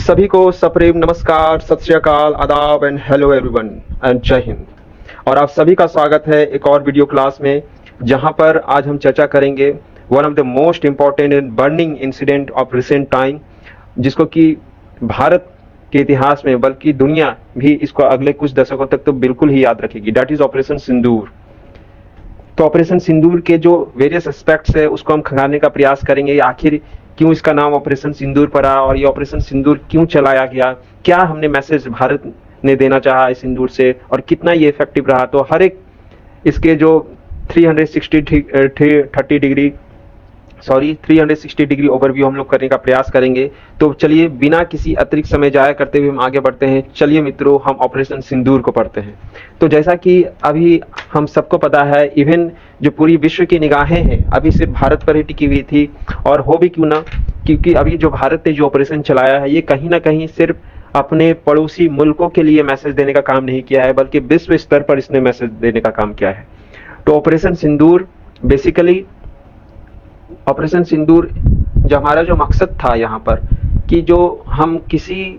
सभी को सप्रेम नमस्कार, सत श्री अकाल, आदाब एंड हेलो एवरीवन एंड जय हिंद। और आप सभी का स्वागत है एक और वीडियो क्लास में, जहां पर आज हम चर्चा करेंगे one of the most important and burning incident of recent time, जिसको कि भारत के इतिहास में बल्कि दुनिया भी इसको अगले कुछ दशकों तक तो बिल्कुल ही याद रखेगी। दैट इज ऑपरेशन सिंदूर। तो ऑपरेशन सिंदूर के जो वेरियस एस्पेक्ट्स है उसको हम खंगालने का प्रयास करेंगे। आखिर क्यों इसका नाम ऑपरेशन सिंदूर पड़ा और ये ऑपरेशन सिंदूर क्यों चलाया गया, क्या हमने मैसेज भारत ने देना चाहा इस सिंदूर से और कितना ये इफेक्टिव रहा। तो हर एक इसके जो 360 डिग्री ओवरव्यू हम लोग करने का प्रयास करेंगे। तो चलिए बिना किसी अतिरिक्त समय जाया करते हुए हम आगे बढ़ते हैं। चलिए मित्रों, हम ऑपरेशन सिंदूर को पढ़ते हैं। तो जैसा कि अभी हम सबको पता है, इवन जो पूरी विश्व की निगाहें हैं अभी सिर्फ भारत पर ही टिकी हुई थी, और हो भी क्यों ना, क्योंकि अभी जो भारत ने जो ऑपरेशन चलाया है ये कहीं ना कहीं सिर्फ अपने पड़ोसी मुल्कों के लिए मैसेज देने का काम नहीं किया है, बल्कि विश्व स्तर पर इसने मैसेज देने का काम किया है। तो ऑपरेशन सिंदूर बेसिकली, ऑपरेशन सिंदूर जो हमारा जो मकसद था यहाँ पर, कि जो हम किसी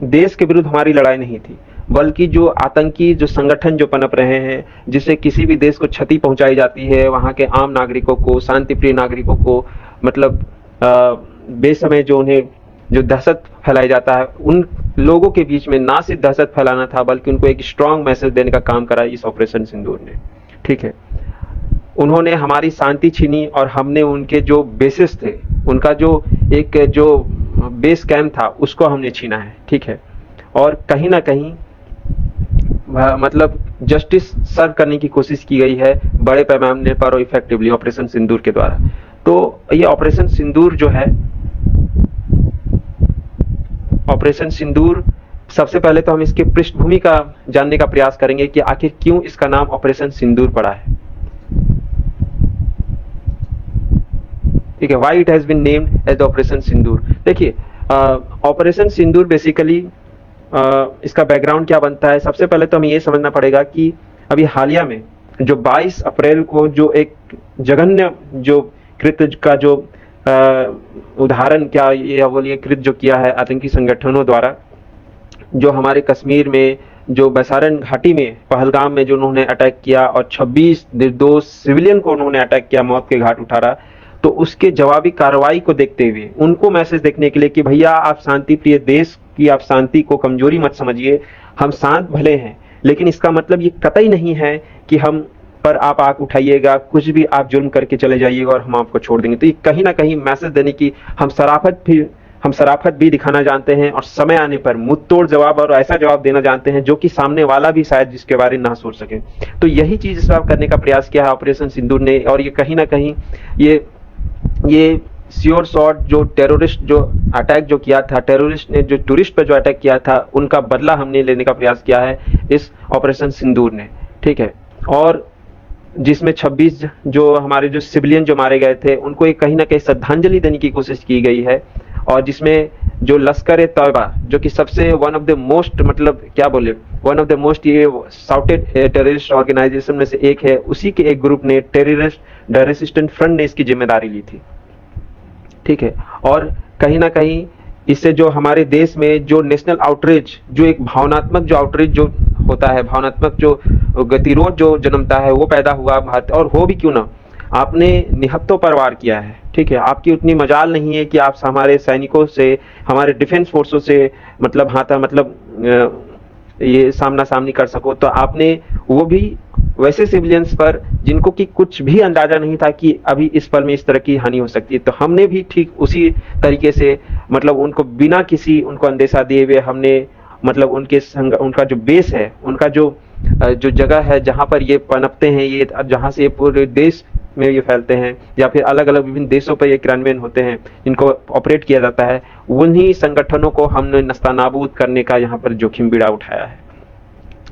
देश के विरुद्ध हमारी लड़ाई नहीं थी, बल्कि जो आतंकी जो संगठन जो पनप रहे हैं, जिससे किसी भी देश को क्षति पहुंचाई जाती है, वहां के आम नागरिकों को, शांतिप्रिय नागरिकों को, मतलब बेसमय जो उन्हें जो दहशत फैलाई जाता है, उन लोगों के बीच में ना सिर्फ दहशत फैलाना था बल्कि उनको एक स्ट्रांग मैसेज देने का काम करा इस ऑपरेशन सिंदूर ने। ठीक है, उन्होंने हमारी शांति छीनी और हमने उनके जो बेसिस थे, उनका जो एक जो बेस कैंप था उसको हमने छीना है। ठीक है, और कहीं ना कहीं मतलब जस्टिस सर्व करने की कोशिश की गई है बड़े पैमाने पर और इफेक्टिवली ऑपरेशन सिंदूर के द्वारा। तो ये ऑपरेशन सिंदूर जो है, ऑपरेशन सिंदूर, सबसे पहले तो हम इसके पृष्ठभूमि का जानने का प्रयास करेंगे कि आखिर क्यों इसका नाम ऑपरेशन सिंदूर पड़ा है। ठीक है, why it has been named as operation Sindoor. देखिए, ऑपरेशन सिंदूर बेसिकली इसका बैकग्राउंड क्या बनता है। सबसे पहले तो हमें ये समझना पड़ेगा कि अभी हालिया में जो 22 अप्रैल को जो एक जघन्य जो कृत्य का जो उदाहरण, क्या ये बोलिए, कृत्य जो किया है आतंकी संगठनों द्वारा, जो हमारे कश्मीर में जो बैसारन घाटी में पहलगाम में जो उन्होंने अटैक किया और 26 निर्दोष सिविलियन को उन्होंने अटैक किया, मौत के घाट उतारा। तो उसके जवाबी कार्रवाई को देखते हुए, उनको मैसेज देखने के लिए कि भैया आप शांति प्रिय देश की आप शांति को कमजोरी मत समझिए, हम शांत भले हैं लेकिन इसका मतलब ये कतई नहीं है कि हम पर आप आंख उठाइएगा, कुछ भी आप जुल्म करके चले जाइएगा और हम आपको छोड़ देंगे। तो ये कहीं ना कहीं मैसेज देने की हम शराफत भी दिखाना जानते हैं और समय आने पर मुंहतोड़ जवाब और ऐसा जवाब देना जानते हैं जो कि सामने वाला भी शायद जिसके बारे में ना सोच सके। तो यही चीज इस बार करने का प्रयास किया है ऑपरेशन सिंदूर ने। और ये कहीं ना कहीं ये श्योर शॉट जो टेररिस्ट जो अटैक जो किया था, टेररिस्ट ने जो टूरिस्ट पर जो अटैक किया था, उनका बदला हमने लेने का प्रयास किया है इस ऑपरेशन सिंदूर ने। ठीक है, और जिसमें 26 जो हमारे जो सिविलियन जो मारे गए थे उनको एक कहीं ना कहीं श्रद्धांजलि देने की कोशिश की गई है। और जिसमें जो लश्कर तैयबा, जो कि सबसे वन ऑफ द मोस्ट, मतलब क्या बोले, वन ऑफ द मोस्ट ये साउटेड टेररिस्ट ऑर्गेनाइजेशन में से एक है, उसी के एक ग्रुप ने, टेररिस्ट रेसिस्टेंट फ्रंट ने इसकी जिम्मेदारी ली थी। ठीक है, और कहीं ना कहीं इससे जो हमारे देश में जो नेशनल आउटरीच, जो एक भावनात्मक जो आउटरीच जो होता है, भावनात्मक जो गतिरोध जो जन्मता है, वो पैदा हुआ भारत। और हो भी क्यों ना, आपने निहत्तों पर वार किया है। ठीक है, आपकी उतनी मजाल नहीं है कि आप हमारे सैनिकों से, हमारे डिफेंस फोर्सों से मतलब ये सामना सामनी कर सको। तो आपने वो भी वैसे सिविलियंस पर जिनको कि कुछ भी अंदाजा नहीं था कि अभी इस पल में इस तरह की हानि हो सकती है, तो हमने भी ठीक उसी तरीके से, मतलब उनको बिना किसी उनको अंदेशा दिए हुए हमने, मतलब उनका जो बेस है, उनका जो जगह है जहां पर ये पनपते हैं, ये जहां से ये पूरे देश में ये फैलते हैं या फिर अलग अलग विभिन्न देशों पर ये क्रियान्वयन होते हैं, इनको ऑपरेट किया जाता है, उन्हीं संगठनों को हमने नस्तानाबूद करने का यहाँ पर जोखिम बीड़ा उठाया है।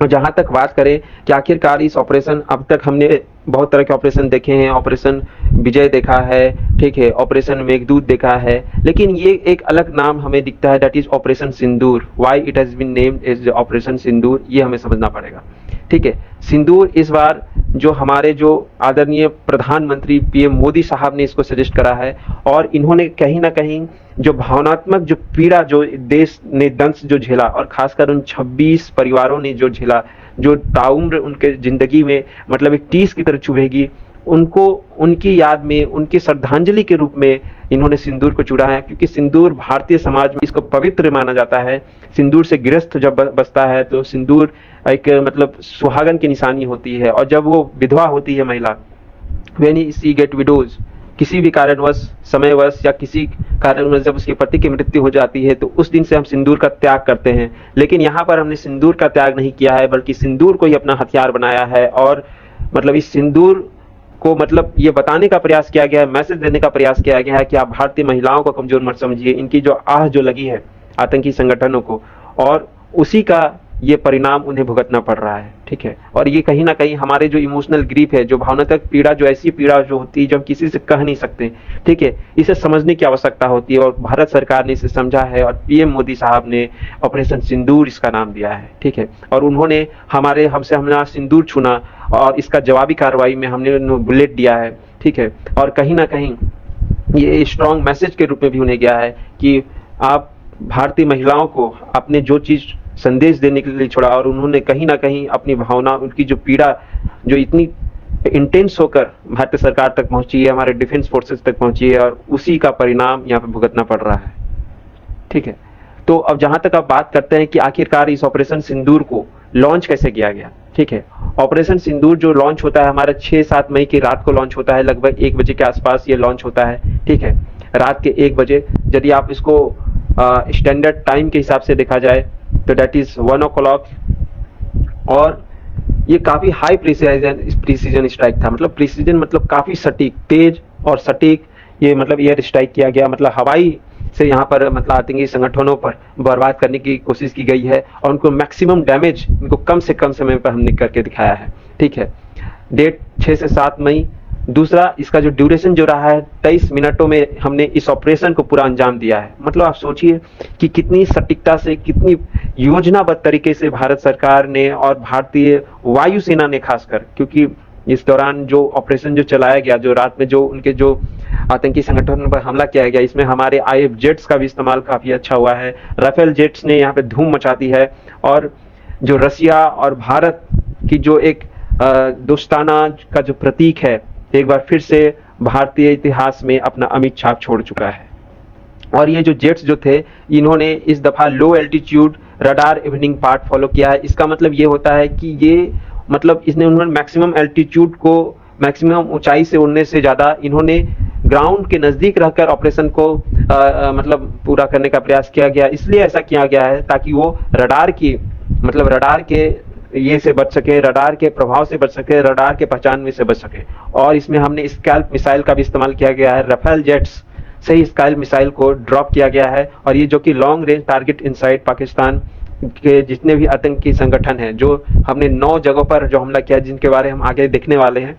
और जहां तक बात करें कि आखिरकार इस ऑपरेशन, अब तक हमने बहुत तरह के ऑपरेशन देखे हैं, ऑपरेशन विजय देखा है, ठीक है, ऑपरेशन मेघदूत देखा है, लेकिन ये एक अलग नाम हमें दिखता है, that is operation Sindoor. Why it has been named as operation Sindoor, ये हमें समझना पड़ेगा। ठीक है, सिंदूर इस बार जो हमारे जो आदरणीय प्रधानमंत्री पीएम मोदी साहब ने इसको सजेस्ट करा है, और इन्होंने कहीं ना कहीं जो भावनात्मक जो पीड़ा जो देश ने दंश जो झेला, और खासकर उन 26 परिवारों ने जो झेला, जो ताउम्र उनके जिंदगी में मतलब एक टीस की तरह चुभेगी, उनको उनकी याद में, उनकी श्रद्धांजलि के रूप में इन्होंने सिंदूर को चुरा है। क्योंकि सिंदूर भारतीय समाज में इसको पवित्र माना जाता है। सिंदूर से गृहस्थ जब बसता है तो सिंदूर एक मतलब सुहागन की निशानी होती है, और जब वो विधवा होती है महिला, व्हेन शी गेट विडोज, किसी भी कारणवश, समयवश या किसी कारणवश जब उसके पति की मृत्यु हो जाती है, तो उस दिन से हम सिंदूर का त्याग करते हैं। लेकिन यहाँ पर हमने सिंदूर का त्याग नहीं किया है, बल्कि सिंदूर को ही अपना हथियार बनाया है, और मतलब इस सिंदूर को मतलब ये बताने का प्रयास किया गया है, मैसेज देने का प्रयास किया गया है कि आप भारतीय महिलाओं को कमजोर मत समझिए, इनकी जो आह जो लगी है आतंकी संगठनों को, और उसी का ये परिणाम उन्हें भुगतना पड़ रहा है। ठीक है, और ये कहीं ना कहीं हमारे जो इमोशनल ग्रीफ है, जो भावनात्मक पीड़ा, जो ऐसी पीड़ा जो होती है जो हम किसी से कह नहीं सकते, ठीक है, इसे समझने की आवश्यकता होती है, और भारत सरकार ने इसे समझा है, और पीएम मोदी साहब ने ऑपरेशन सिंदूर इसका नाम दिया है। ठीक है, और उन्होंने हमसे हमारा सिंदूर छूना, और इसका जवाबी कार्रवाई में हमने बुलेट दिया है। ठीक है, और कहीं ना कहीं ये स्ट्रॉन्ग मैसेज के रूप में भी उन्हें गया है कि आप भारतीय महिलाओं को आपने जो चीज संदेश देने के लिए छोड़ा, और उन्होंने कहीं ना कहीं अपनी भावना, उनकी जो पीड़ा जो इतनी इंटेंस होकर भारतीय सरकार तक पहुंची है, हमारे डिफेंस फोर्सेस तक पहुंची है, और उसी का परिणाम यहाँ पे भुगतना पड़ रहा है। ठीक है, तो अब जहां तक आप बात करते हैं कि आखिरकार इस ऑपरेशन सिंदूर को लॉन्च कैसे किया गया। ठीक है, ऑपरेशन सिंदूर जो लॉन्च होता है हमारा 6-7 मई की रात को लॉन्च होता है, लगभग 1 बजे के आसपास ये लॉन्च होता है। ठीक है, रात के 1 बजे, यदि आप इसको स्टैंडर्ड टाइम के हिसाब से देखा जाए तो दैट इज 1 o'clock, और ये काफी हाई प्रिसीजन स्ट्राइक था। मतलब प्रिसीजन मतलब काफी सटीक, तेज और सटीक ये मतलब एयर स्ट्राइक किया गया, मतलब हवाई से यहाँ पर मतलब आतंकी संगठनों पर बर्बाद करने की कोशिश की गई है, और उनको मैक्सिमम डैमेज इनको कम से कम समय पर हमने करके दिखाया है। ठीक है, डेट 6 से 7 मई। दूसरा, इसका जो ड्यूरेशन जो रहा है 23 मिनटों में हमने इस ऑपरेशन को पूरा अंजाम दिया है। मतलब आप सोचिए कि कितनी सटीकता से, कितनी योजनाबद्ध तरीके से भारत सरकार ने और भारतीय वायुसेना ने खासकर, क्योंकि इस दौरान जो ऑपरेशन जो चलाया गया, जो रात में जो उनके जो आतंकी संगठन पर हमला किया गया, इसमें हमारे IF जेट्स का भी इस्तेमाल काफी अच्छा हुआ है। राफेल जेट्स ने यहाँ पे धूम मचा दी है, और जो रसिया और भारत की जो एक दोस्ताना का जो प्रतीक है, एक बार फिर से भारतीय इतिहास में अपना अमिट छाप छोड़ चुका है। और ये जो जेट्स जो थे, इन्होंने इस दफा लो altitude radar evening part follow किया है। इसका मतलब ये होता है कि ये मतलब उन्होंने मैक्सिमम एल्टीट्यूड को, मैक्सिमम ऊंचाई से उड़ने से ज्यादा इन्होंने ग्राउंड के नजदीक रहकर ऑपरेशन को मतलब पूरा करने का प्रयास किया गया। इसलिए ऐसा किया गया है ताकि वो रडार के ये से बच सके, रडार के प्रभाव से बच सके, रडार के पहचान में से बच सके। और इसमें हमने स्कैल्प मिसाइल का भी इस्तेमाल किया गया है। राफेल जेट्स से ही स्कैल्प मिसाइल को ड्रॉप किया गया है, और ये जो कि long range target inside Pakistan के जितने भी आतंकी संगठन हैं, जो हमने 9 जगहों पर जो हमला किया, जिनके बारे हम आगे देखने वाले हैं।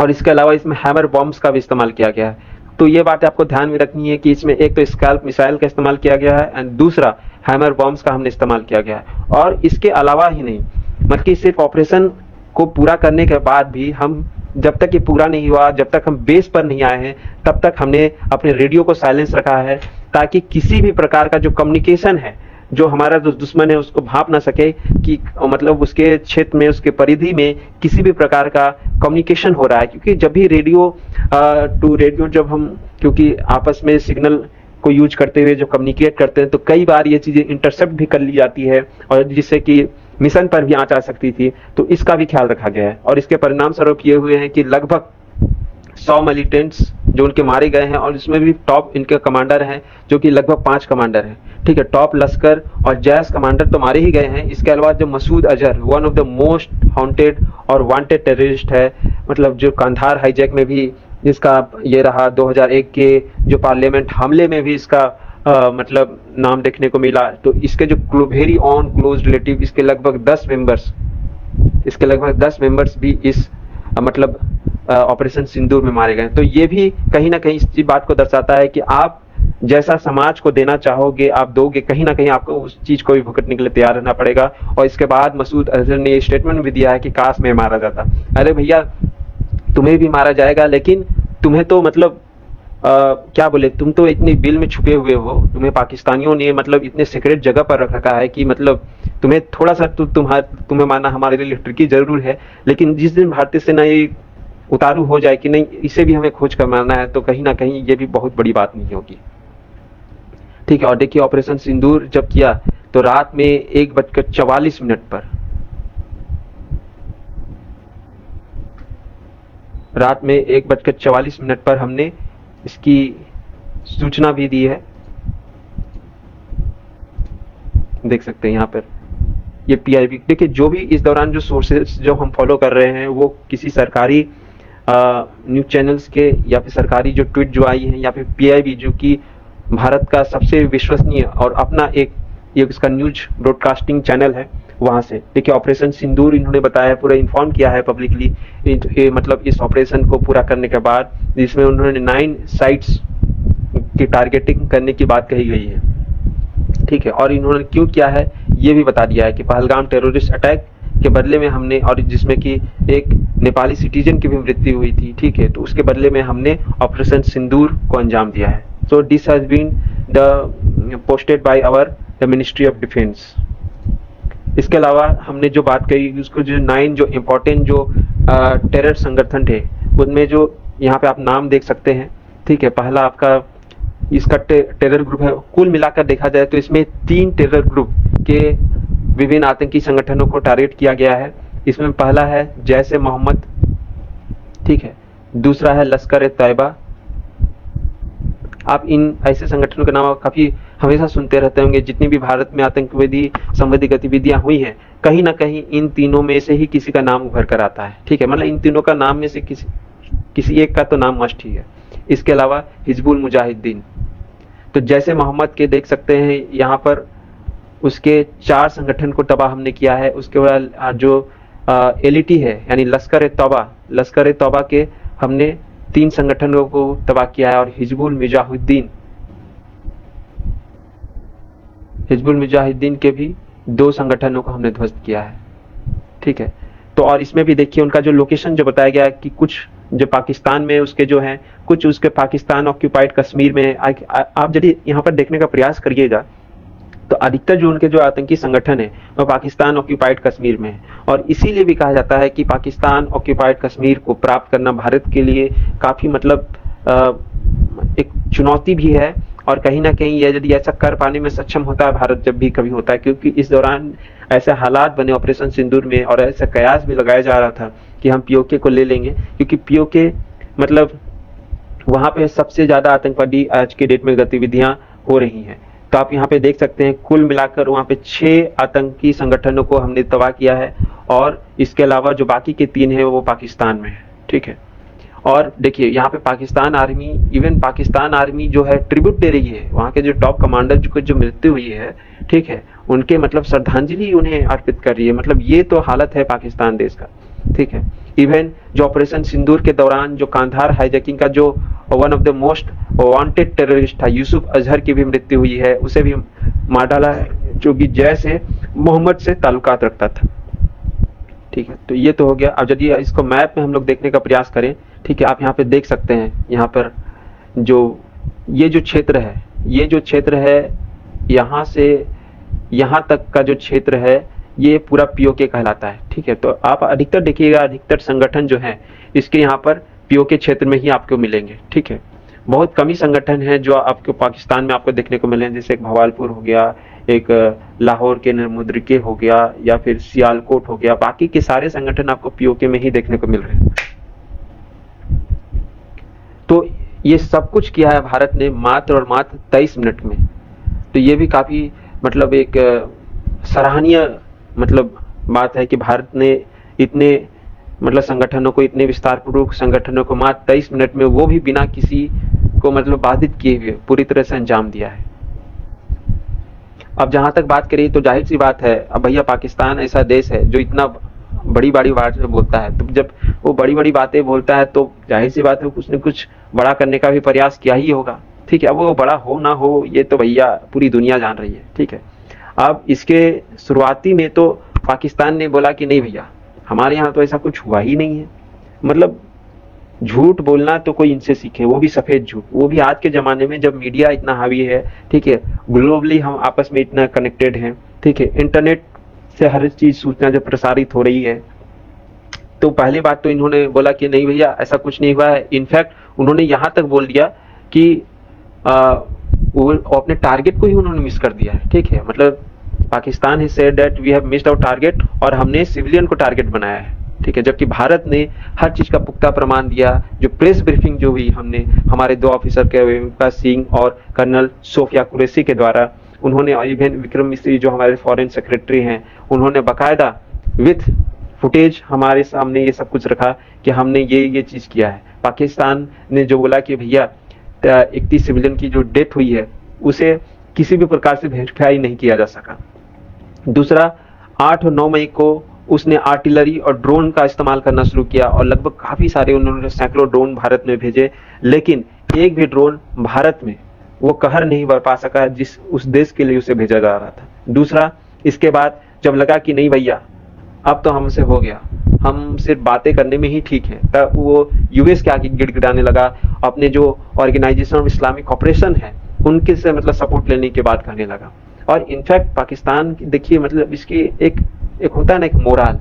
और इसके अलावा इसमें हैमर बॉम्ब्स का भी इस्तेमाल किया गया है। तो ये बात आपको ध्यान में रखनी है कि इसमें एक तो स्कैल्प मिसाइल का इस्तेमाल किया गया है, एंड दूसरा हैमर बॉम्ब्स का हमने इस्तेमाल किया गया है। और इसके अलावा ही नहीं, बल्कि सिर्फ ऑपरेशन को पूरा करने के बाद भी हम, जब तक ये पूरा नहीं हुआ, जब तक हम बेस पर नहीं आए हैं, तब तक हमने अपने रेडियो को साइलेंस रखा है, ताकि किसी भी प्रकार का जो कम्युनिकेशन है, जो हमारा जो दुश्मन है उसको भाप ना सके कि मतलब उसके क्षेत्र में, उसके परिधि में किसी भी प्रकार का कम्युनिकेशन हो रहा है। क्योंकि जब भी रेडियो टू रेडियो जब हम, क्योंकि आपस में सिग्नल को यूज करते हुए जो कम्युनिकेट करते हैं, तो कई बार ये चीजें इंटरसेप्ट भी कर ली जाती है, और जिससे कि मिशन पर भी आंच आ सकती थी। तो इसका भी ख्याल रखा गया है, और इसके परिणाम स्वरूप ये हुए हैं कि लगभग 100 मिलिटेंट्स जो उनके मारे गए हैं, और इसमें भी टॉप इनके कमांडर हैं, जो कि लगभग 5 कमांडर हैं। ठीक है, टॉप लश्कर और जैश कमांडर तो मारे ही गए हैं। इसके अलावा जो Masood Azhar, one of the most haunted और वांटेड टेररिस्ट है, मतलब जो कांधार हाईजैक में भी जिसका ये रहा, 2001 के जो पार्लियामेंट हमले में भी इसका मतलब नाम देखने को मिला। तो इसके जो वेरी ऑन क्लोज रिलेटिव, इसके लगभग 10 मेंबर्स भी इस मतलब ऑपरेशन सिंदूर में मारे गए। तो ये भी कहीं ना कहीं इस बात को दर्शाता है कि आप जैसा समाज को देना चाहोगे आप दोगे, कहीं ना कहीं आपको उस चीज को भी भुगतने के लिए तैयार रहना पड़ेगा। और इसके बाद मसूद अजहर ने ये स्टेटमेंट भी दिया है कि काश मैं मारा जाता। अरे भैया, तुम्हें भी मारा जाएगा, लेकिन तुम्हें तो मतलब क्या बोले, तुम तो इतनी बिल में छुपे हुए हो, तुम्हें पाकिस्तानियों ने मतलब इतने सीक्रेट जगह पर रख रखा है कि मतलब तुम्हें थोड़ा सा तुम्हें मारना हमारे लिए ट्रिकी जरूर है, लेकिन जिस दिन भारतीय सेना ये उतारू हो जाए कि नहीं इसे भी हमें खोज कर मारना है, तो कहीं ना कहीं ये भी बहुत बड़ी बात नहीं होगी। ठीक है, और देखिए ऑपरेशन सिंदूर जब किया तो रात में 1:44 पर, रात में 1:44 पर हमने इसकी सूचना भी दी है। देख सकते हैं यहाँ पर ये पीआईबी। देखिए जो भी इस दौरान जो सोर्सेज जो हम फॉलो कर रहे हैं वो किसी सरकारी न्यूज चैनल्स के या फिर सरकारी जो ट्वीट जो आई है या फिर पीआईबी जो कि भारत का सबसे विश्वसनीय और अपना एक इसका न्यूज ब्रॉडकास्टिंग चैनल है, वहां से। देखिए ऑपरेशन सिंदूर इन्होंने बताया, पूरा इन्फॉर्म किया है पब्लिकली, मतलब इस ऑपरेशन को पूरा करने के बाद, जिसमें उन्होंने 9 साइट्स की टारगेटिंग करने की बात कही गई है। ठीक है, और इन्होंने क्यों किया है ये भी बता दिया है कि पहलगाम टेररिस्ट अटैक के बदले में हमने, और जिसमें कि एक नेपाली सिटीजन की भी मृत्यु हुई थी, ठीक है, तो उसके बदले में हमने ऑपरेशन सिंदूर को अंजाम दिया है। So this has been the posted by our the ministry of defence. इसके अलावा हमने जो बात कही उसको जो 9 जो इम्पोर्टेंट जो टेरर संगठन थे उनमें जो यहाँ पे आप नाम देख सकते हैं। ठीक है, पहला आपका इसका टेरर ग्रुप है। कुल मिलाकर देखा जाए तो इसमें 3 टेरर ग्रुप के विभिन्न आतंकी संगठनों को टारगेट किया गया है। इसमें पहला है जैश ए मोहम्मद, ठीक है, दूसरा है लश्कर ए तैयबा। आप इन ऐसे संगठनों के नाम काफी हमेशा सुनते रहते होंगे। जितनी भी भारत में आतंकवादी संबंधी गतिविधियां हुई हैं, कहीं ना कहीं इन तीनों में से ही किसी का नाम उभर कर आता है। ठीक है, मतलब इन तीनों का नाम में से किसी एक का तो नाम मस्ट ही है। इसके अलावा हिजबुल मुजाहिदीन, तो जैसे मोहम्मद के देख सकते हैं यहाँ पर उसके 4 संगठन को तबाह हमने किया है। उसके बाद जो एलईटी है यानी लश्कर ए तौबा के हमने 3 संगठनों को तबाह किया है, और हिजबुल मुजाहिदीन के भी 2 संगठनों को हमने ध्वस्त किया है। ठीक है, तो और इसमें भी देखिए उनका जो लोकेशन जो बताया गया है कि कुछ जो पाकिस्तान में उसके जो हैं, कुछ उसके पाकिस्तान ऑक्यूपाइड कश्मीर में। आप यदि यहाँ पर देखने का प्रयास करिएगा तो अधिकतर जो उनके जो आतंकी संगठन है वो पाकिस्तान ऑक्यूपाइड कश्मीर में है, और इसीलिए भी कहा जाता है कि पाकिस्तान ऑक्यूपाइड कश्मीर को प्राप्त करना भारत के लिए काफी मतलब एक चुनौती भी है। और कहीं ना कहीं यदि ऐसा कर पाने में सक्षम होता है भारत, जब भी कभी होता है, क्योंकि इस दौरान ऐसे हालात बने ऑपरेशन सिंदूर में और ऐसा कयास भी लगाया जा रहा था कि हम पीओके को ले लेंगे, क्योंकि पीओके मतलब वहां पे सबसे ज्यादा आतंकवादी आज के डेट में गतिविधियां हो रही हैं। तो आप यहाँ पे देख सकते हैं कुल मिलाकर वहां पे 6 आतंकी संगठनों को हमने तबाह किया है, और इसके अलावा जो बाकी के 3 है वो पाकिस्तान में है। ठीक है, और देखिए यहाँ पे पाकिस्तान आर्मी जो है ट्रिब्यूट दे रही है, वहाँ के जो टॉप कमांडर जो मृत्यु हुई है, ठीक है, उनके मतलब श्रद्धांजलि उन्हें अर्पित कर रही है। मतलब ये तो हालत है पाकिस्तान देश का। ठीक है, इवन जो ऑपरेशन सिंदूर के दौरान जो कांधार हाईजैकिंग का जो one of the most wanted terrorist था यूसुफ अजहर की भी मृत्यु हुई है, उसे भी मार डाला है, जो कि जैश ए मोहम्मद से ताल्लुकात रखता था। ठीक है, तो ये तो हो गया। अब यदि इसको मैप में हम लोग देखने का प्रयास करें, ठीक है, आप यहाँ पे देख सकते हैं, यहाँ पर जो ये जो क्षेत्र है यहाँ से यहाँ तक का जो क्षेत्र है ये पूरा पीओके कहलाता है। ठीक है, तो आप अधिकतर देखिएगा, अधिकतर संगठन जो है इसके यहाँ पर पीओके क्षेत्र में ही आपको मिलेंगे। ठीक है, बहुत कम ही संगठन है जो आपको पाकिस्तान में आपको देखने को मिले हैं, जैसे एक भवालपुर हो गया, एक लाहौर के निर्मुद्रिके हो गया, या फिर सियालकोट हो गया। बाकी के सारे संगठन आपको पीओके में ही देखने को मिल रहे हैं। तो ये सब कुछ किया है भारत ने मात्र और मात्र 23 मिनट में। तो ये भी काफी मतलब एक सराहनीय मतलब बात है कि भारत ने इतने मतलब संगठनों को, इतने विस्तारपूर्वक संगठनों को मात्र 23 मिनट में, वो भी बिना किसी को मतलब बाधित किए हुए पूरी तरह से अंजाम दिया है। अब जहां तक बात करिए तो जाहिर सी बात है, अब भैया पाकिस्तान ऐसा देश है जो इतना बड़ी बात बोलता है, तो जब वो बड़ी बातें बोलता है तो जाहिर सी बात है कुछ न कुछ बड़ा करने का भी प्रयास किया ही होगा। ठीक है। अब वो बड़ा हो ना हो ये तो भैया पूरी दुनिया जान रही है, ठीक है। अब इसके शुरुआती में तो पाकिस्तान ने बोला कि नहीं भैया हमारे यहाँ तो ऐसा कुछ हुआ ही नहीं है। मतलब झूठ बोलना तो कोई इनसे सीखे, वो भी सफेद झूठ, वो भी आज के जमाने में जब मीडिया इतना हावी है, ठीक है, ग्लोबली हम आपस में इतना कनेक्टेड हैं, ठीक है, इंटरनेट से हर चीज सूचना जब प्रसारित हो रही है, तो पहली बात तो इन्होंने बोला कि नहीं भैया ऐसा कुछ नहीं हुआ है। इनफैक्ट उन्होंने यहां तक बोल दिया कि वो अपने टारगेट को ही उन्होंने मिस कर दिया है, ठीक है। मतलब पाकिस्तान ही said that we have missed our target, और हमने सिविलियन को टारगेट बनाया है, ठीक है। जबकि भारत ने हर चीज का पुख्ता प्रमाण दिया। जो प्रेस ब्रीफिंग जो हुई हमने हमारे दो ऑफिसर के विकास सिंह और कर्नल सोफिया कुरैशी के द्वारा, उन्होंने इवन विक्रम मिश्री जो हमारे फॉरेन सेक्रेटरी हैं, उन्होंने बाकायदा विथ फुटेज हमारे सामने ये सब कुछ रखा कि हमने ये चीज किया है। पाकिस्तान ने जो बोला कि भैया 31 सिविलियन की जो डेथ हुई है उसे किसी भी प्रकार से वेरीफाई नहीं किया जा सका। दूसरा, 8 और 9 मई को उसने आर्टिलरी और ड्रोन का इस्तेमाल करना शुरू किया, और लगभग काफी सारे उन्होंने सैकड़ों ड्रोन भारत में भेजे, लेकिन एक भी ड्रोन भारत में वो कहर नहीं बरपा सका जिस उस देश के लिए उसे भेजा जा रहा था। दूसरा, इसके बाद जब लगा कि नहीं भैया अब तो हमसे हो गया, हम सिर्फ बातें करने में ही ठीक है, तब वो यूएस के आगे गिड़गिड़ाने लगा, अपने जो ऑर्गेनाइजेशन ऑफ इस्लामिक ऑपरेशन है उनके से मतलब सपोर्ट लेने की बात करने लगा। और इनफैक्ट पाकिस्तान देखिए, मतलब इसकी एक होता है ना एक मोराल,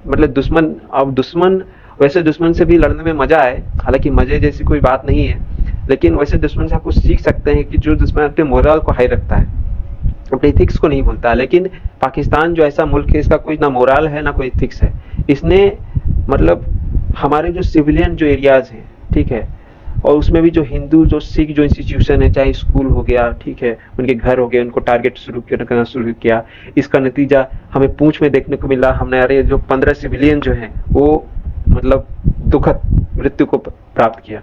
मतलब दुश्मन, अब दुश्मन वैसे दुश्मन से भी लड़ने में मजा है, हालांकि मजे जैसी कोई बात नहीं है, लेकिन वैसे दुश्मन से आप कुछ सीख सकते हैं कि जो दुश्मन अपने मोरल को हाई रखता है, अपने इथिक्स को नहीं भूलता। लेकिन पाकिस्तान जो ऐसा मुल्क है इसका कोई ना मोरल है ना कोई इथिक्स है। इसने मतलब हमारे जो सिविलियन जो एरियाज हैं, ठीक है, और उसमें भी जो हिंदू जो सिख जो इंस्टीट्यूशन है, चाहे स्कूल हो गया, ठीक है, उनके घर हो गए, उनको टारगेट करना शुरू किया। इसका नतीजा हमें पूंछ में देखने को मिला। हमारे जो 15 सिविलियन जो हैं वो मतलब दुखद मृत्यु को प्राप्त किया,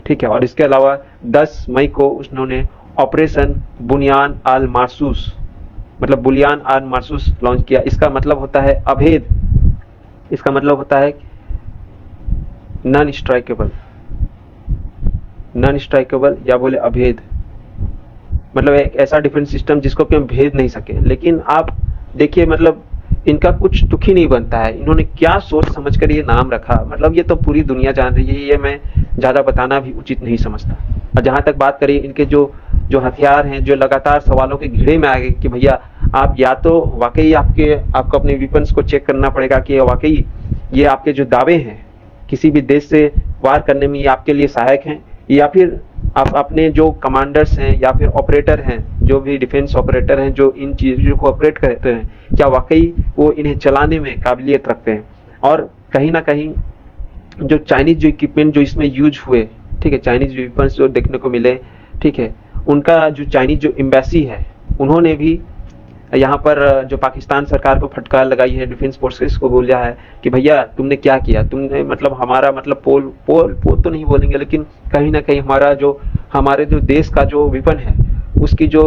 ठीक है। और इसके अलावा 10 मई को उन्होंने ऑपरेशन बुनियान अल मारसूस, मतलब बुलियान अल मारसूस लॉन्च किया। इसका मतलब होता है अभेद, इसका मतलब होता है नॉन स्ट्राइकेबल, नॉन स्ट्राइकेबल या बोले अभेद, मतलब एक ऐसा डिफेंस सिस्टम जिसको कि हम भेद नहीं सके। लेकिन आप देखिए, मतलब इनका कुछ तुक ही नहीं बनता है, इन्होंने क्या सोच समझकर ये नाम रखा, मतलब ये तो पूरी दुनिया जान रही है, ये मैं ज्यादा बताना भी उचित नहीं समझता। और जहां तक बात करें इनके जो हथियार हैं, जो लगातार सवालों के घेरे में आ गए कि भैया आप या तो वाकई आपको अपने वेपन्स को चेक करना पड़ेगा कि वाकई ये आपके जो दावे हैं किसी भी देश से वार करने में ये आपके लिए सहायक हैं, या फिर आप अपने जो कमांडर्स हैं या फिर ऑपरेटर हैं, जो भी डिफेंस ऑपरेटर हैं जो इन चीजों को ऑपरेट करते हैं, क्या वाकई वो इन्हें चलाने में काबिलियत रखते हैं। और कहीं ना कहीं जो चाइनीज जो इक्विपमेंट जो इसमें यूज हुए, ठीक है, चाइनीज वेपन्स जो देखने को मिले, ठीक है, उनका जो चाइनीज जो एम्बेसी है उन्होंने भी यहाँ पर जो पाकिस्तान सरकार को फटकार लगाई है, डिफेंस फोर्सेस को बोला है कि भैया तुमने क्या किया, तुमने मतलब हमारा मतलब पोल तो नहीं बोलेंगे, लेकिन कहीं ना कहीं हमारे जो देश का जो वेपन है उसकी जो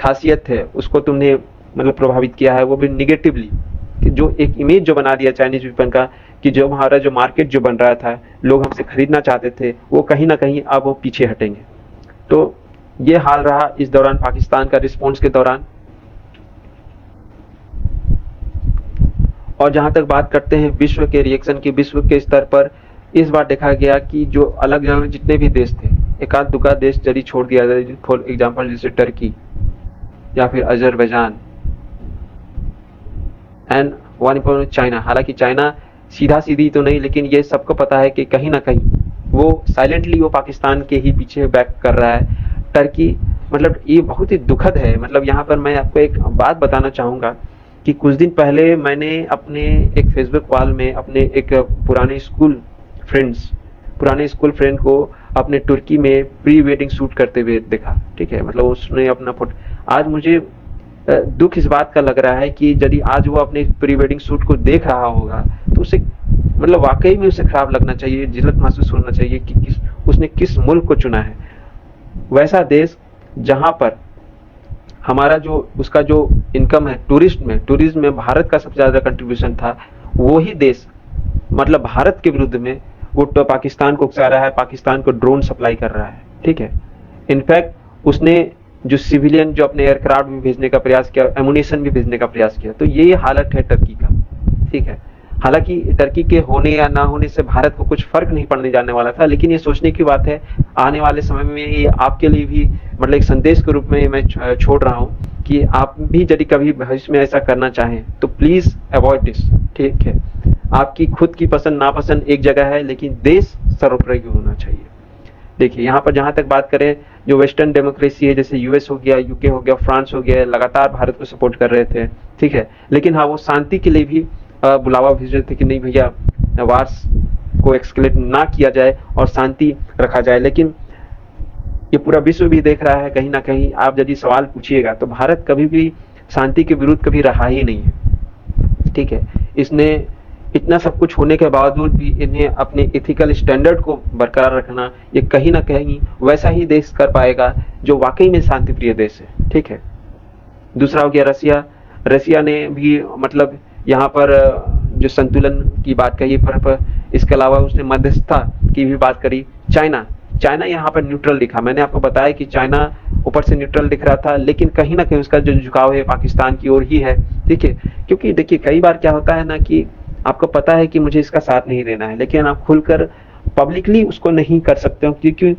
खासियत है उसको तुमने मतलब प्रभावित किया है, वो भी निगेटिवली, कि जो एक इमेज जो बना दिया चाइनीज वेपन का, कि जो हमारा जो मार्केट जो बन रहा था, लोग हमसे खरीदना चाहते थे, वो कहीं ना कहीं अब वो पीछे हटेंगे। तो ये हाल रहा इस दौरान पाकिस्तान का रिस्पॉन्स के दौरान। और जहां तक बात करते हैं विश्व के रिएक्शन की, विश्व के स्तर पर इस बार देखा गया कि जो अलग अलग जितने भी देश थे, एक आध दुका देश यदि छोड़ दिया जाए, फॉर एग्जाम्पल जैसे टर्की या फिर अजरबैजान एंड वन चाइना, हालांकि चाइना सीधा सीधी तो नहीं, लेकिन ये सबको पता है कि कहीं ना कहीं वो साइलेंटली वो पाकिस्तान के ही पीछे बैक कर रहा है। टर्की, मतलब ये बहुत ही दुखद है। मतलब यहाँ पर मैं आपको एक बात बताना चाहूंगा कि कुछ दिन पहले मैंने अपने एक फेसबुक वॉल में अपने एक पुराने स्कूल फ्रेंड को अपने तुर्की में प्री वेडिंग शूट करते हुए देखा, ठीक है, मतलब उसने अपना फोटो, आज मुझे दुख इस बात का लग रहा है कि यदि आज वो अपने प्री वेडिंग शूट को देख रहा होगा तो उसे मतलब वाकई में उसे खराब लगना चाहिए, जिल्लत महसूस होना चाहिए कि उसने किस मुल्क को चुना है। वैसा देश जहां पर हमारा जो उसका जो इनकम है टूरिज्म में भारत का सबसे ज्यादा कंट्रीब्यूशन था, वो ही देश मतलब भारत के विरुद्ध में वो तो पाकिस्तान को उकसा रहा है, पाकिस्तान को ड्रोन सप्लाई कर रहा है, ठीक है। इनफैक्ट उसने जो सिविलियन जो अपने एयरक्राफ्ट भी भेजने का प्रयास किया, एमुनेशन भी भेजने का प्रयास किया। तो ये हालत है टर्की का, ठीक है। हालांकि टर्की के होने या ना होने से भारत को कुछ फर्क नहीं पड़ने जाने वाला था, लेकिन ये सोचने की बात है, आने वाले समय में ये आपके लिए भी मतलब एक संदेश के रूप में मैं छोड़ रहा हूँ कि आप भी यदि कभी भविष्य में ऐसा करना चाहें तो प्लीज अवॉइड दिस, ठीक है। आपकी खुद की पसंद नापसंद एक जगह है, लेकिन देश सर्वोपरि होना चाहिए। देखिए यहाँ पर जहां तक बात करें, जो वेस्टर्न डेमोक्रेसी है, जैसे यूएस हो गया, यूके हो गया, फ्रांस हो गया, लगातार भारत को सपोर्ट कर रहे थे, ठीक है। लेकिन हाँ, वो शांति के लिए भी बुलावा भेज रहे थे कि नहीं भैया, वार्स को एक्सकेलेट ना किया जाए और शांति रखा जाए। लेकिन ये पूरा विश्व भी देख रहा है, कहीं ना कहीं आप यदि सवाल पूछिएगा तो भारत कभी भी शांति के विरुद्ध कभी रहा ही नहीं है, ठीक है। इसने इतना सब कुछ होने के बावजूद भी इन्हें अपने एथिकल स्टैंडर्ड को बरकरार रखना, ये कहीं ना कहीं वैसा ही देश कर पाएगा जो वाकई में शांति प्रिय देश है, ठीक है। दूसरा हो गया रसिया। रसिया ने भी मतलब यहाँ पर जो संतुलन की बात कही, पर इसके अलावा उसने मध्यस्थता की भी बात करी। चाइना, चाइना यहाँ पर न्यूट्रल दिखा। मैंने आपको बताया कि चाइना ऊपर से न्यूट्रल दिख रहा था, लेकिन कहीं ना कहीं उसका जो झुकाव है पाकिस्तान की ओर ही है, ठीक है। क्योंकि देखिए कई बार क्या होता है ना कि आपको पता है कि मुझे इसका साथ नहीं देना है, लेकिन आप खुलकर पब्लिकली उसको नहीं कर सकते हो, क्योंकि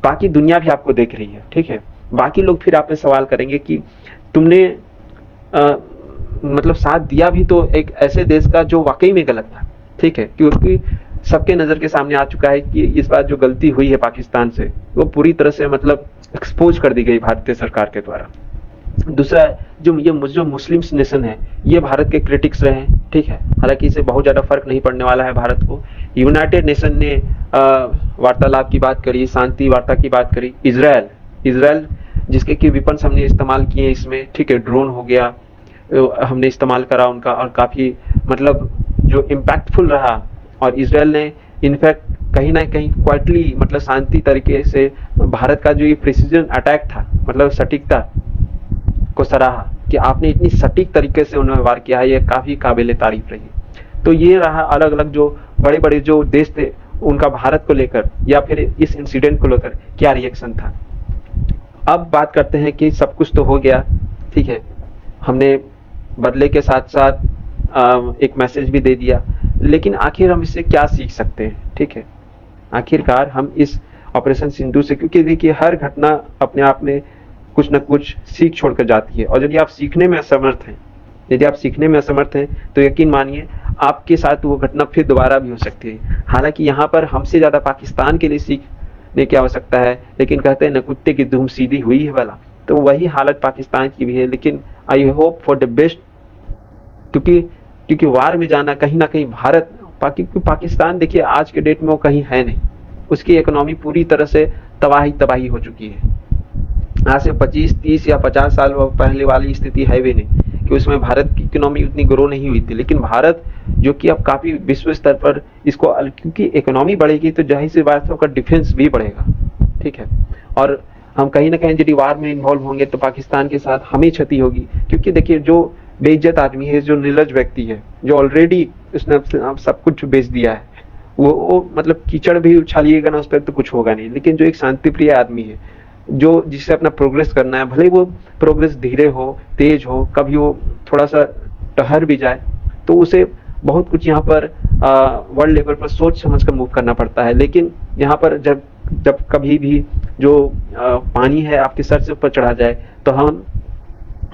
बाकी दुनिया भी आपको देख रही है, ठीक है। बाकी लोग फिर आपसे सवाल करेंगे कि तुमने मतलब साथ दिया भी तो एक ऐसे देश का जो वाकई में गलत था, ठीक है। क्योंकि सबके नजर के सामने आ चुका है कि इस बार जो गलती हुई है पाकिस्तान से, वो पूरी तरह से मतलब एक्सपोज कर दी गई भारतीय सरकार के द्वारा। दूसरा, जो मुस्लिम नेशन है, ये भारत के क्रिटिक्स रहे हैं, ठीक है। हालांकि इसे बहुत ज्यादा फर्क नहीं पड़ने वाला है भारत को। यूनाइटेड नेशन ने वार्तालाप की बात करी, शांति वार्ता की बात करी। इजराइल जिसके की विपन्स हमने इस्तेमाल किए इसमें, ठीक है, ड्रोन हो गया, हमने इस्तेमाल करा उनका, और काफी मतलब जो इम्पैक्टफुल रहा। और इजराइल ने इनफैक्ट कहीं ना कहीं क्वाइटली मतलब शांति तरीके से भारत का जो ये प्रिसीजन अटैक था, मतलब सटीकता को सराहा कि आपने इतनी सटीक तरीके से उन्होंने वार किया है, ये काफी काबिले तारीफ रही। तो ये रहा अलग अलग जो बड़े बड़े जो देश थे उनका भारत को लेकर या फिर इस इंसिडेंट को लेकर क्या रिएक्शन था। अब बात करते हैं कि सब कुछ तो हो गया, ठीक है, हमने बदले के साथ साथ एक मैसेज भी दे दिया, लेकिन आखिर हम इससे क्या सीख सकते हैं, ठीक है। आखिरकार हम इस ऑपरेशन सिंदूर से, क्योंकि देखिए हर घटना अपने आप में कुछ न कुछ सीख छोड़कर जाती है, और यदि आप सीखने में असमर्थ हैं, तो यकीन मानिए आपके साथ वो घटना फिर दोबारा भी हो सकती है। हालांकि यहाँ पर हमसे ज्यादा पाकिस्तान के लिए सीखने की आवश्यकता है, लेकिन कहते हैं न कुत्ते की दुम सीधी हुई है वाला, तो वही हालत पाकिस्तान की भी है। लेकिन I hope for the best, क्योंकि वार में जाना कहीं ना कहीं भारत पाकिस्तान देखिए आज के डेट में वो कहीं है नहीं, उसकी इकोनॉमी पूरी तरह से तबाही हो चुकी है। आज से 25, 30 या 50 साल पहले वाली स्थिति है भी नहीं कि उसमें भारत की इकोनॉमी उतनी ग्रो नहीं हुई थी। लेकिन भारत जो कि अब काफी विश्व स्तर पर इसको, क्योंकि इकोनॉमी बढ़ेगी तो जाहिर सी बात है का डिफेंस भी बढ़ेगा, ठीक है। और हम कहीं ना कहीं यदि वार में इन्वॉल्व होंगे तो पाकिस्तान के साथ हमें क्षति होगी, क्योंकि देखिए जो बेइज्जत आदमी है, जो निर्लज व्यक्ति है, जो ऑलरेडी उसने सब कुछ बेच दिया है, वो मतलब कीचड़ भी उछालिएगा ना उस पर तो कुछ होगा नहीं। लेकिन जो एक शांति प्रिय आदमी है, जो जिससे अपना प्रोग्रेस करना है, भले वो प्रोग्रेस धीरे हो तेज हो, कभी वो थोड़ा सा टहर भी जाए, तो उसे बहुत कुछ यहाँ पर वर्ल्ड लेवल पर सोच समझ कर मूव करना पड़ता है। लेकिन यहाँ पर जब कभी भी जो पानी है आपके सर से ऊपर चढ़ा जाए, तो हम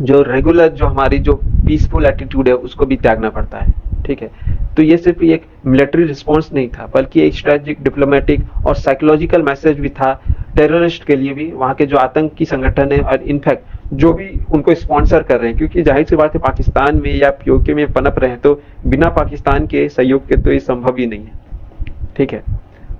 जो रेगुलर जो हमारी जो पीसफुल एटीट्यूड है उसको भी त्यागना पड़ता है, ठीक है। तो ये सिर्फ एक मिलिट्री रिस्पॉन्स नहीं था, बल्कि एक स्ट्रेटेजिक, डिप्लोमेटिक और साइकोलॉजिकल मैसेज भी था टेररिस्ट के लिए भी, वहाँ के जो आतंकी संगठन है और इनफैक्ट जो भी उनको स्पॉन्सर कर रहे हैं, क्योंकि जाहिर सी बात है पाकिस्तान में या पीओके में पनप रहे हैं, तो बिना पाकिस्तान के सहयोग के तो ये संभव ही नहीं है, ठीक है।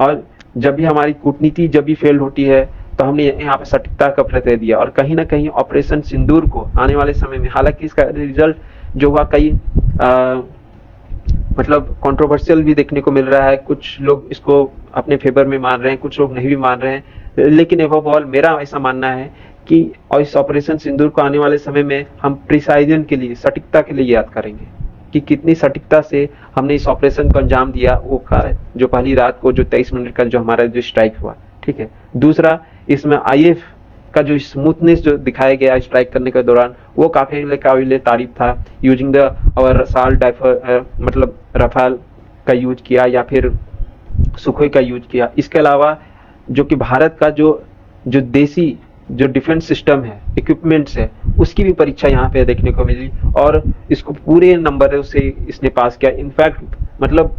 और जब भी हमारी कूटनीति जब भी फेल होती है तो हमने यहाँ पे सटीकता का प्रत्यय दिया, और कहीं ना कहीं ऑपरेशन सिंदूर को आने वाले समय में, हालांकि इसका रिजल्ट जो हुआ कई मतलब कंट्रोवर्शियल भी देखने को मिल रहा है, कुछ लोग इसको अपने फेवर में मान रहे हैं, कुछ लोग नहीं भी मान रहे हैं, लेकिन एबव ऑल मेरा ऐसा मानना है कि और इस ऑपरेशन सिंदूर को आने वाले समय में हम प्रिसाइजन के लिए, सटीकता के लिए याद करेंगे कि कितनी सटीकता से हमने इस ऑपरेशन को अंजाम दिया, वो जो पहली रात को जो 23 मिनट का जो हमारा जो स्ट्राइक हुआ, ठीक है। दूसरा, इसमें आईएफ का जो स्मूथनेस जो दिखाया गया स्ट्राइक करने के दौरान, वो काफी काबिल तारीफ था। यूजिंग द और साल मतलब रफाल का यूज किया या फिर सुखोई का यूज किया। इसके अलावा जो कि भारत का जो जो देसी जो डिफेंस सिस्टम है, इक्विपमेंट्स है, उसकी भी परीक्षा यहाँ पे देखने को मिली और इसको पूरे नंबरों से इसने पास किया। इनफैक्ट मतलब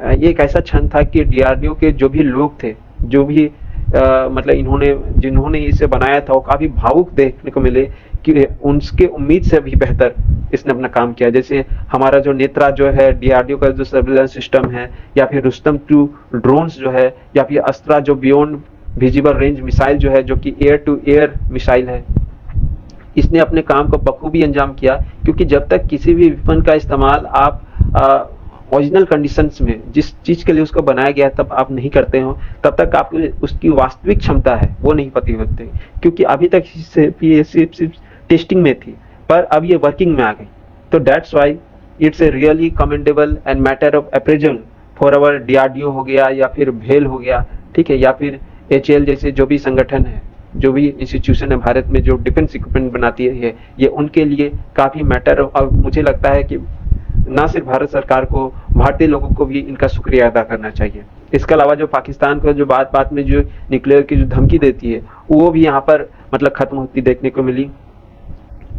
ये एक ऐसा क्षण था कि डीआरडीओ के जो भी लोग थे, जो भी मतलब जिन्होंने इसे बनाया था, वो काफी भावुक देखने को मिले कि उनके उम्मीद से भी बेहतर इसने अपना काम किया। जैसे हमारा जो नेत्रा जो है, डीआरडीओ का जो सर्विलेंस सिस्टम है, या फिर रुस्तम 2 ड्रोन्स जो है, या फिर अस्त्रा जो बियॉन्ड विजिबल रेंज मिसाइल जो है, जो कि एयर टू एयर मिसाइल है, इसने अपने काम को बखूबी अंजाम किया। क्योंकि जब तक किसी भी विपन का इस्तेमाल आप ओरिजिनल कंडीशंस में, जिस चीज के लिए उसको बनाया गया तब आप नहीं करते हो, तब तक आपको उसकी वास्तविक क्षमता है वो नहीं पता होती। क्योंकि अभी तक ये सिर्फ टेस्टिंग में थी, पर अब ये वर्किंग में आ गई। तो that's why it's a really commendable and matter of appraisal for our DRDO हो गया, या फिर भेल हो गया, ठीक है, या फिर एचएएल जैसे जो भी संगठन है, जो भी इंस्टीट्यूशन है भारत में जो डिफेंस इक्विपमेंट बनाती है, ये उनके लिए काफी मैटर। और मुझे लगता है कि ना सिर्फ भारत सरकार को, भारतीय लोगों को भी इनका शुक्रिया अदा करना चाहिए। इसके अलावा जो पाकिस्तान को जो बात बात में जो न्यूक्लियर की जो धमकी देती है, वो भी यहाँ पर मतलब खत्म होती देखने को मिली,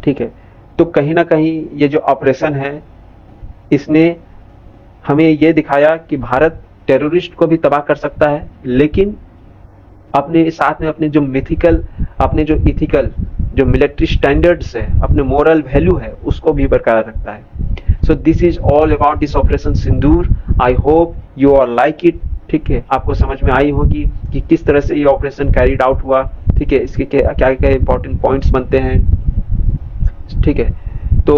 ठीक है। तो कहीं ना कहीं ये जो ऑपरेशन है, इसने हमें ये दिखाया कि भारत टेररिस्ट को भी तबाह कर सकता है, लेकिन अपने साथ में अपने जो मिथिकल, अपने जो इथिकल, जो मिलिट्री स्टैंडर्ड्स है, अपने मोरल वैल्यू है, उसको भी बरकरार रखता है। So this is all about this operation Sindoor. I hope you are like it, ठीक है। आपको समझ में आई होगी कि किस तरह से ये ऑपरेशन कैरिड आउट हुआ, ठीक है, इसके क्या क्या इंपॉर्टेंट पॉइंट्स बनते हैं, ठीक है। तो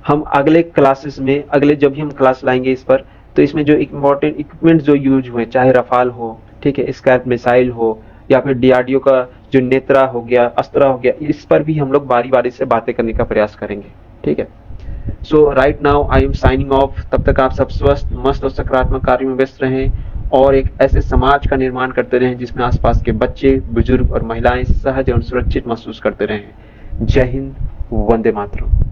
हम अगले क्लासेस में, अगले जब भी हम क्लास लाएंगे इस पर, तो इसमें जो इंपॉर्टेंट इक्विपमेंट जो यूज हुए, चाहे रफाल हो, ठीक है, स्कैल्प मिसाइल हो, या फिर डीआरडीओ का जो नेत्रा हो गया, अस्त्रा हो गया, इस पर भी हम लोग बारी बारी से बातें करने का प्रयास करेंगे, ठीक है। So right now I am signing off. तब तक आप सब स्वस्थ, मस्त और सकारात्मक कार्य में व्यस्त रहें और एक ऐसे समाज का निर्माण करते रहें जिसमें आसपास के बच्चे, बुजुर्ग और महिलाएं सहज एवं सुरक्षित महसूस करते रहें। जय हिंद, वंदे मातरम।